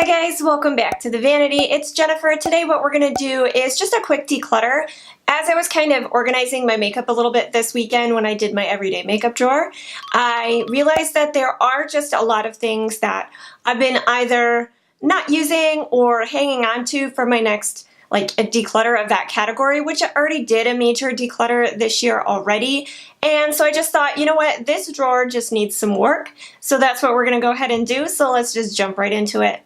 Hi guys, welcome back to the Vanity. It's Jennifer. Today what we're going to do is just a quick declutter. As I was kind of organizing my makeup a little bit this weekend when I did my everyday makeup drawer, I realized that there are just a lot of things that I've been either not using or hanging on to for my next like a declutter of that category, which I already did a major declutter this year already. And so I just thought, you know what, this drawer just needs some work. So that's what we're going to go ahead and do. So let's just jump right into it.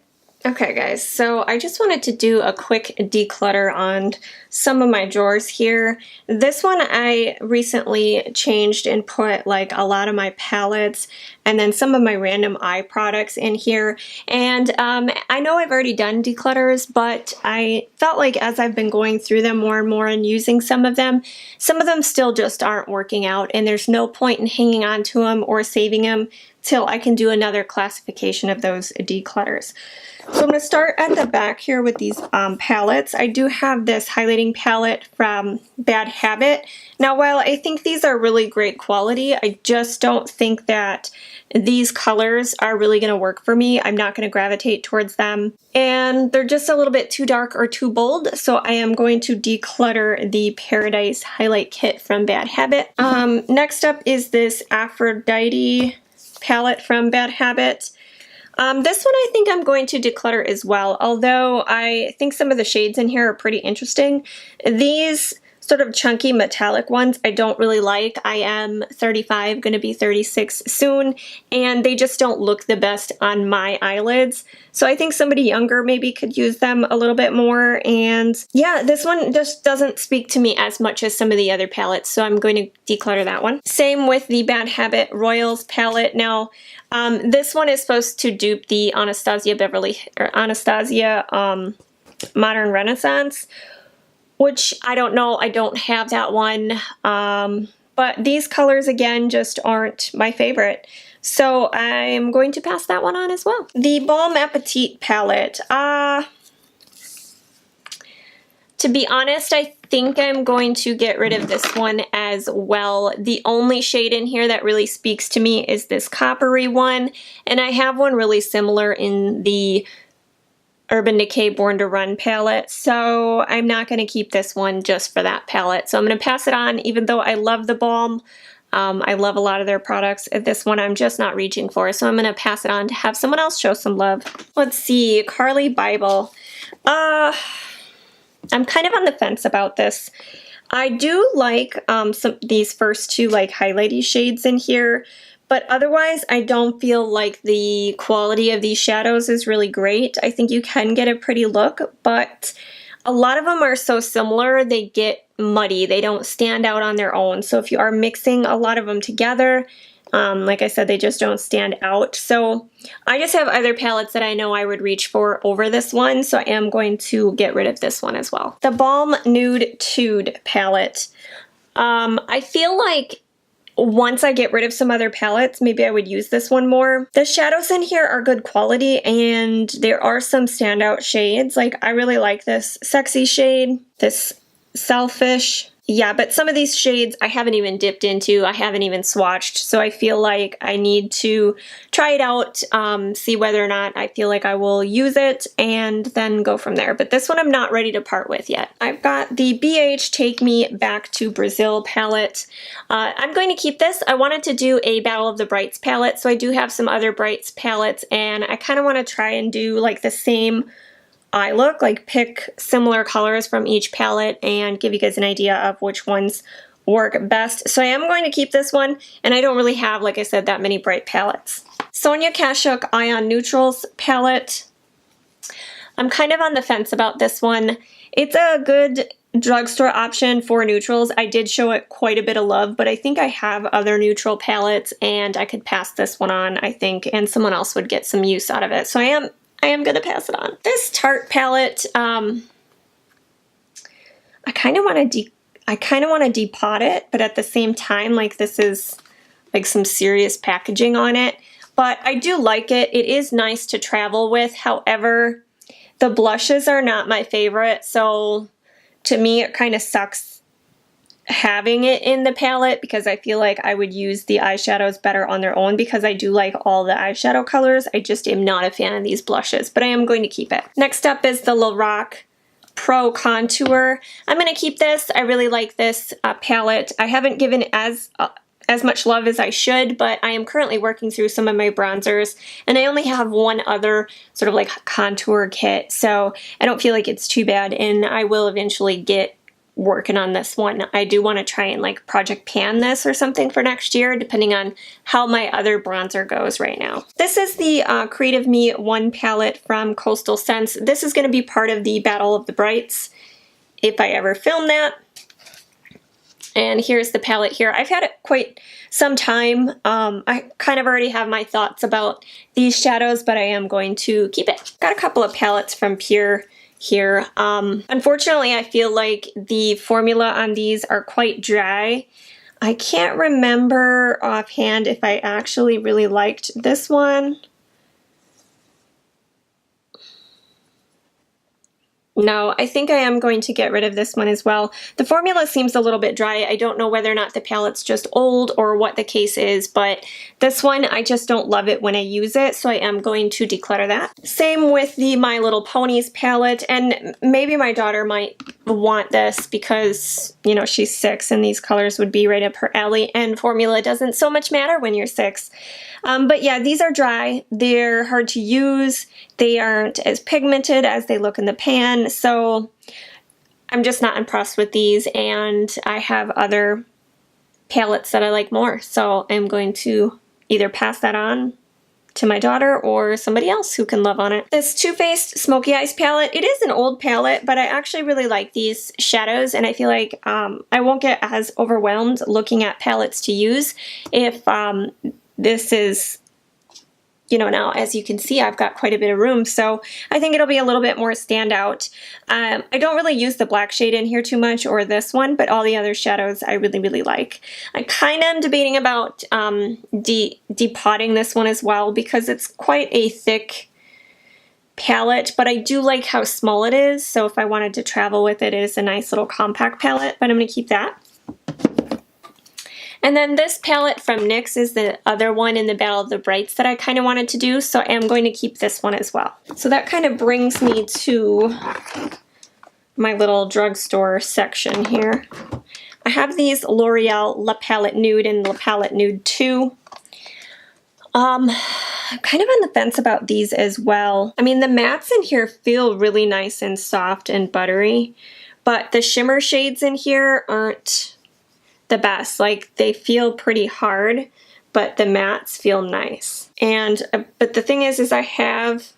Okay guys, so I just wanted to do a quick declutter on some of my drawers here. This one I recently changed and put like a lot of my palettes and then some of my random eye products in here. And I know I've already done declutters, but I felt like as I've been going through them more and more and using some of them still just aren't working out, and there's no point in hanging on to them or saving them till I can do another classification of those declutters. So I'm going to start at the back here with these palettes. I do have this highlighting palette from Bad Habit. Now while I think these are really great quality, I just don't think that these colors are really going to work for me. I'm not going to gravitate towards them. And they're just a little bit too dark or too bold, so I am going to declutter the Paradise Highlight Kit from Bad Habit. Next up is this Aphrodite palette from Bad Habit. This one I think I'm going to declutter as well, although I think some of the shades in here are pretty interesting. These sort of chunky metallic ones I don't really like. I am 35, going to be 36 soon, and they just don't look the best on my eyelids. So I think somebody younger maybe could use them a little bit more, and yeah, this one just doesn't speak to me as much as some of the other palettes, so I'm going to declutter that one. Same with the Bad Habit Royals palette. Now, this one is supposed to dupe the Anastasia Modern Renaissance, which I don't know, I don't have that one, but these colors again just aren't my favorite, so I'm going to pass that one on as well. The Balm Appetit palette, to be honest, I think I'm going to get rid of this one as well. The only shade in here that really speaks to me is this coppery one, and I have one really similar in the Urban Decay Born to Run palette, so I'm not going to keep this one just for that palette. So I'm going to pass it on, even though I love the Balm. I love a lot of their products. This one I'm just not reaching for, so I'm going to pass it on to have someone else show some love. Let's see, Carly Bible. I'm kind of on the fence about this. I do like these first two like highlighty shades in here, but otherwise I don't feel like the quality of these shadows is really great. I think you can get a pretty look, but a lot of them are so similar they get muddy. They don't stand out on their own. So if you are mixing a lot of them together, like I said, they just don't stand out. So I just have other palettes that I know I would reach for over this one, so I am going to get rid of this one as well. The Balm Nude Tude palette. I feel like once I get rid of some other palettes, maybe I would use this one more. The shadows in here are good quality, and there are some standout shades. Like, I really like this Sexy shade, this Selfish. Yeah, but some of these shades I haven't even dipped into, I haven't even swatched, so I feel like I need to try it out, see whether or not I feel like I will use it, and then go from there. But this one I'm not ready to part with yet. I've got the BH Take Me Back to Brazil palette. I'm going to keep this. I wanted to do a Battle of the Brights palette, so I do have some other Brights palettes, and I kind of want to try and do like the same eye look, like pick similar colors from each palette and give you guys an idea of which ones work best. So I am going to keep this one, and I don't really have, like I said, that many bright palettes. Sonia Kashuk Ion Neutrals palette. I'm kind of on the fence about this one. It's a good drugstore option for neutrals. I did show it quite a bit of love, but I think I have other neutral palettes and I could pass this one on, I think, and someone else would get some use out of it. So I am going to pass it on. This Tarte palette, I kind of want to depot it, but at the same time, like, this is like some serious packaging on it. But I do like it. It is nice to travel with. However, the blushes are not my favorite, so to me it kind of sucks having it in the palette because I feel like I would use the eyeshadows better on their own because I do like all the eyeshadow colors. I just am not a fan of these blushes, but I am going to keep it. Next up is the Lorac Pro Contour. I'm going to keep this. I really like this palette. I haven't given as much love as I should, but I am currently working through some of my bronzers, and I only have one other sort of like contour kit, so I don't feel like it's too bad, and I will eventually get working on this one. I do want to try and like project pan this or something for next year, depending on how my other bronzer goes right now. This is the Creative Me 1 palette from Coastal Scents. This is going to be part of the Battle of the Brights, if I ever film that. And here's the palette here. I've had it quite some time. I kind of already have my thoughts about these shadows, but I am going to keep it. Got a couple of palettes from Pure here. Unfortunately, I feel like the formula on these are quite dry. I can't remember offhand if I actually really liked this one. No, I think I am going to get rid of this one as well. The formula seems a little bit dry. I don't know whether or not the palette's just old or what the case is, but this one, I just don't love it when I use it, so I am going to declutter that. Same with the My Little Ponies palette, and maybe my daughter might want this because, you know, she's 6 and these colors would be right up her alley, and formula doesn't so much matter when you're 6. But yeah, these are dry. They're hard to use. They aren't as pigmented as they look in the pan, so I'm just not impressed with these, and I have other palettes that I like more, so I'm going to either pass that on to my daughter or somebody else who can love on it. This Too Faced Smoky Eyes palette, it is an old palette, but I actually really like these shadows, and I feel like I won't get as overwhelmed looking at palettes to use if this is, you know, now as you can see, I've got quite a bit of room, so I think it'll be a little bit more standout. I don't really use the black shade in here too much, or this one, but all the other shadows I really, really like. I kind of am debating about depotting this one as well because it's quite a thick palette, but I do like how small it is, so if I wanted to travel with it, it is a nice little compact palette, but I'm going to keep that. And then this palette from NYX is the other one in the Battle of the Brights that I kind of wanted to do, so I am going to keep this one as well. So that kind of brings me to my little drugstore section here. I have these L'Oreal La Palette Nude and La Palette Nude 2. I'm kind of on the fence about these as well. I mean, the mattes in here feel really nice and soft and buttery, but the shimmer shades in here aren't the best. Like, they feel pretty hard, but the mattes feel nice. And but the thing is I have,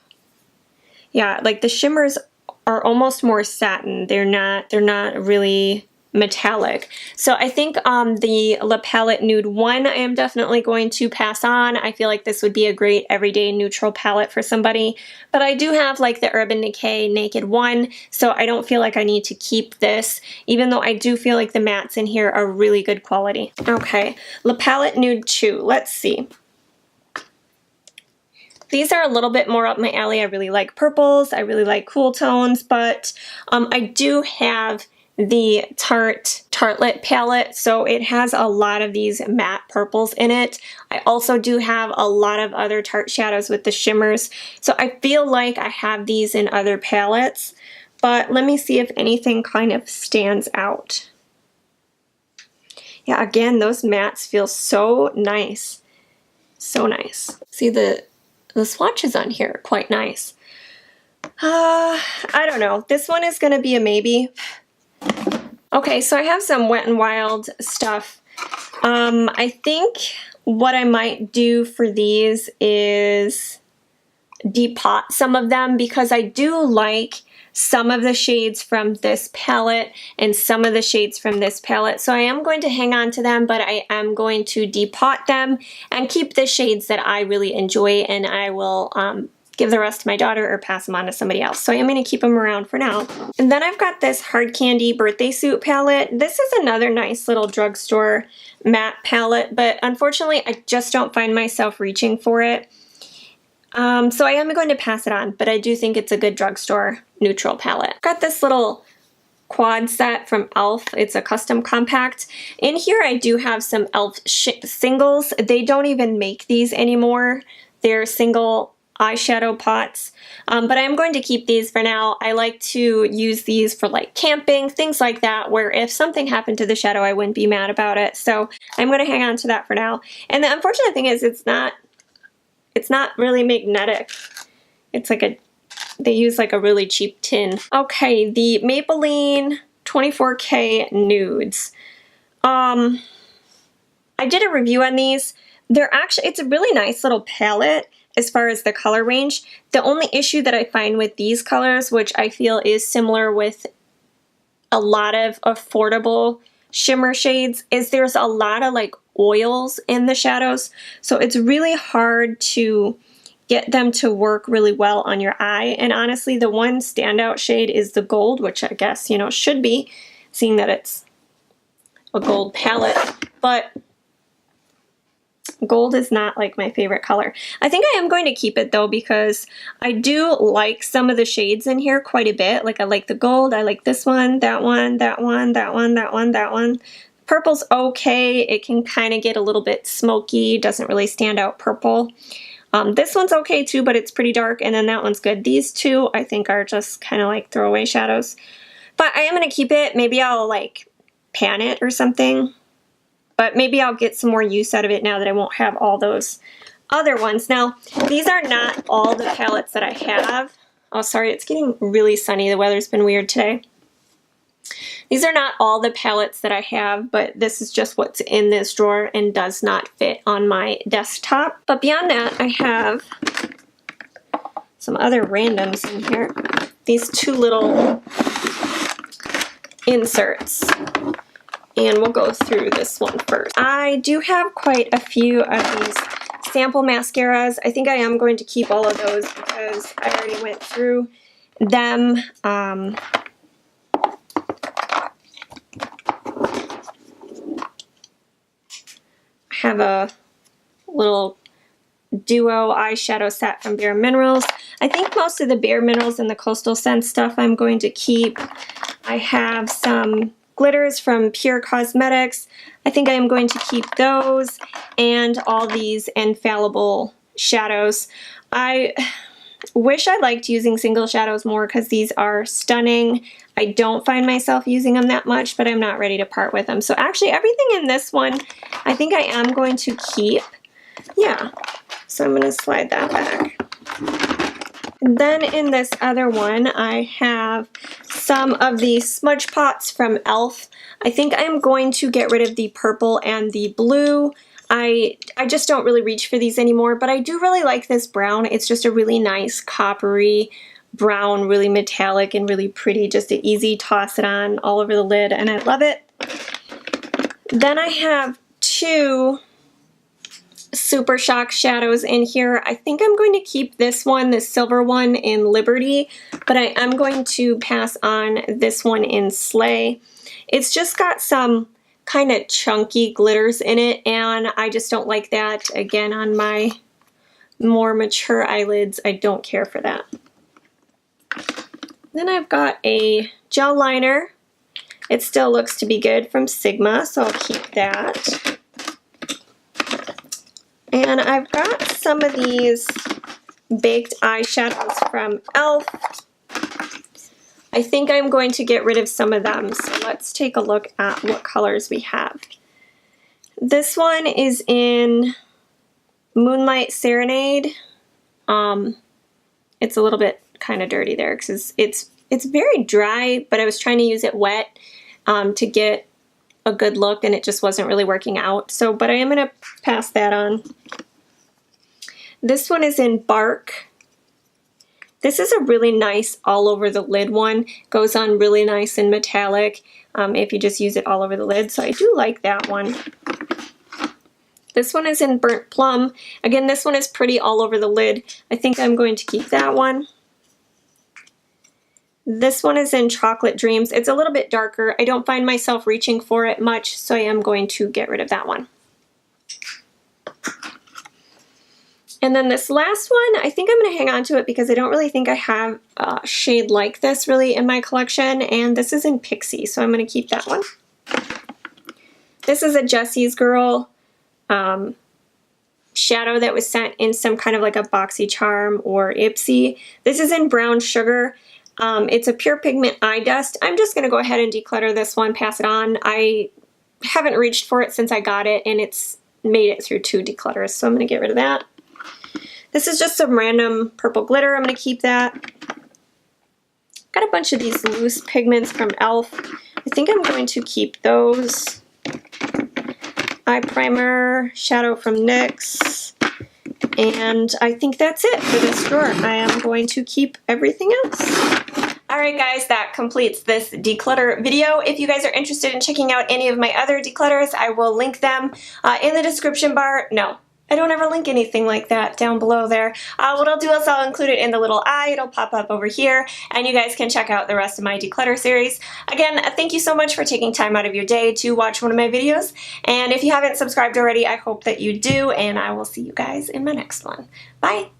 yeah, like the shimmers are almost more satin. They're not really metallic. So I think the La Palette Nude 1 I am definitely going to pass on. I feel like this would be a great everyday neutral palette for somebody. But I do have like the Urban Decay Naked 1, so I don't feel like I need to keep this, even though I do feel like the mattes in here are really good quality. Okay, La Palette Nude 2, let's see. These are a little bit more up my alley. I really like purples, I really like cool tones, but I do have the Tartelette palette, so it has a lot of these matte purples in it. I also do have a lot of other Tarte shadows with the shimmers, so I feel like I have these in other palettes, but let me see if anything kind of stands out. Yeah, again, those mattes feel so nice. So nice. See, the swatches on here are quite nice. I don't know. This one is going to be a maybe. Okay, so I have some Wet n Wild stuff. I think what I might do for these is depot some of them because I do like some of the shades from this palette and some of the shades from this palette. So I am going to hang on to them, but I am going to depot them and keep the shades that I really enjoy, and I will give the rest to my daughter or pass them on to somebody else. So I'm going to keep them around for now. And then I've got this Hard Candy Birthday Suit palette. This is another nice little drugstore matte palette, but unfortunately I just don't find myself reaching for it. So I am going to pass it on, but I do think it's a good drugstore neutral palette. Got this little quad set from e.l.f. It's a custom compact. In here I do have some e.l.f. singles. They don't even make these anymore. They're single eyeshadow pots. But I'm going to keep these for now. I like to use these for like camping, things like that, where if something happened to the shadow, I wouldn't be mad about it. So I'm going to hang on to that for now. And the unfortunate thing is it's not really magnetic. It's like they use like a really cheap tin. Okay, the Maybelline 24K Nudes. I did a review on these. It's a really nice little palette as far as the color range. The only issue that I find with these colors, which I feel is similar with a lot of affordable shimmer shades, is there's a lot of like oils in the shadows. So it's really hard to get them to work really well on your eye. And honestly, the one standout shade is the gold, which I guess, you know, should be, seeing that it's a gold palette. But gold is not like my favorite color. I think I am going to keep it though, because I do like some of the shades in here quite a bit. Like I like the gold, I like this one, that one, that one, that one, that one, that one. Purple's okay. It can kind of get a little bit smoky, doesn't really stand out purple. This one's okay too, but it's pretty dark, and then that one's good. These two I think are just kind of like throwaway shadows. But I am going to keep it. Maybe I'll like pan it or something. But maybe I'll get some more use out of it now that I won't have all those other ones. Now, these are not all the palettes that I have. Oh, sorry, it's getting really sunny. The weather's been weird today. These are not all the palettes that I have, but this is just what's in this drawer and does not fit on my desktop. But beyond that, I have some other randoms in here. These two little inserts. And we'll go through this one first. I do have quite a few of these sample mascaras. I think I am going to keep all of those because I already went through them. I have a little duo eyeshadow set from Bare Minerals. I think most of the Bare Minerals and the Coastal scent stuff I'm going to keep. I have some glitters from Pure Cosmetics. I think I am going to keep those, and all these infallible shadows. I wish I liked using single shadows more because these are stunning. I don't find myself using them that much, but I'm not ready to part with them. So actually everything in this one, I think I am going to keep. Yeah, so I'm going to slide that back. And then in this other one, I have some of the smudge pots from e.l.f. I think I'm going to get rid of the purple and the blue. I just don't really reach for these anymore, but I do really like this brown. It's just a really nice coppery brown, really metallic and really pretty. Just an easy toss it on all over the lid, and I love it. Then I have two Super Shock shadows in here. I think I'm going to keep this one, the silver one, in Liberty, but I am going to pass on this one in Slay. It's just got some kind of chunky glitters in it, and I just don't like that. Again, on my more mature eyelids, I don't care for that. Then I've got a gel liner. It still looks to be good, from Sigma, so I'll keep that. And I've got some of these baked eyeshadows from e.l.f. I think I'm going to get rid of some of them, so let's take a look at what colors we have. This one is in Moonlight Serenade. It's a little bit kind of dirty there because it's very dry, but I was trying to use it wet to get a good look, and it just wasn't really working out. So, but I am going to pass that on. This one is in Bark. This is a really nice all over the lid one. Goes on really nice and metallic if you just use it all over the lid. So I do like that one. This one is in Burnt Plum. Again, this one is pretty all over the lid. I think I'm going to keep that one. This one is in Chocolate Dreams. It's a little bit darker. I don't find myself reaching for it much, so I am going to get rid of that one. And then this last one, I think I'm going to hang on to it because I don't really think I have a shade like this really in my collection. And this is in Pixie, so I'm going to keep that one. This is a Jessie's Girl shadow that was sent in some kind of like a BoxyCharm or Ipsy. This is in Brown Sugar. It's a pure pigment eye dust. I'm just going to go ahead and declutter this one, pass it on. I haven't reached for it since I got it, and it's made it through 2 declutters, so I'm going to get rid of that. This is just some random purple glitter. I'm going to keep that. Got a bunch of these loose pigments from e.l.f. I think I'm going to keep those. Eye primer, shadow from NYX, and I think that's it for this drawer. I am going to keep everything else. Alright guys, that completes this declutter video. If you guys are interested in checking out any of my other declutters, I will link them in the description bar. No, I don't ever link anything like that down below there. What I'll do is I'll include it in the little eye. It'll pop up over here, and you guys can check out the rest of my declutter series. Again, thank you so much for taking time out of your day to watch one of my videos. And if you haven't subscribed already, I hope that you do, and I will see you guys in my next one. Bye!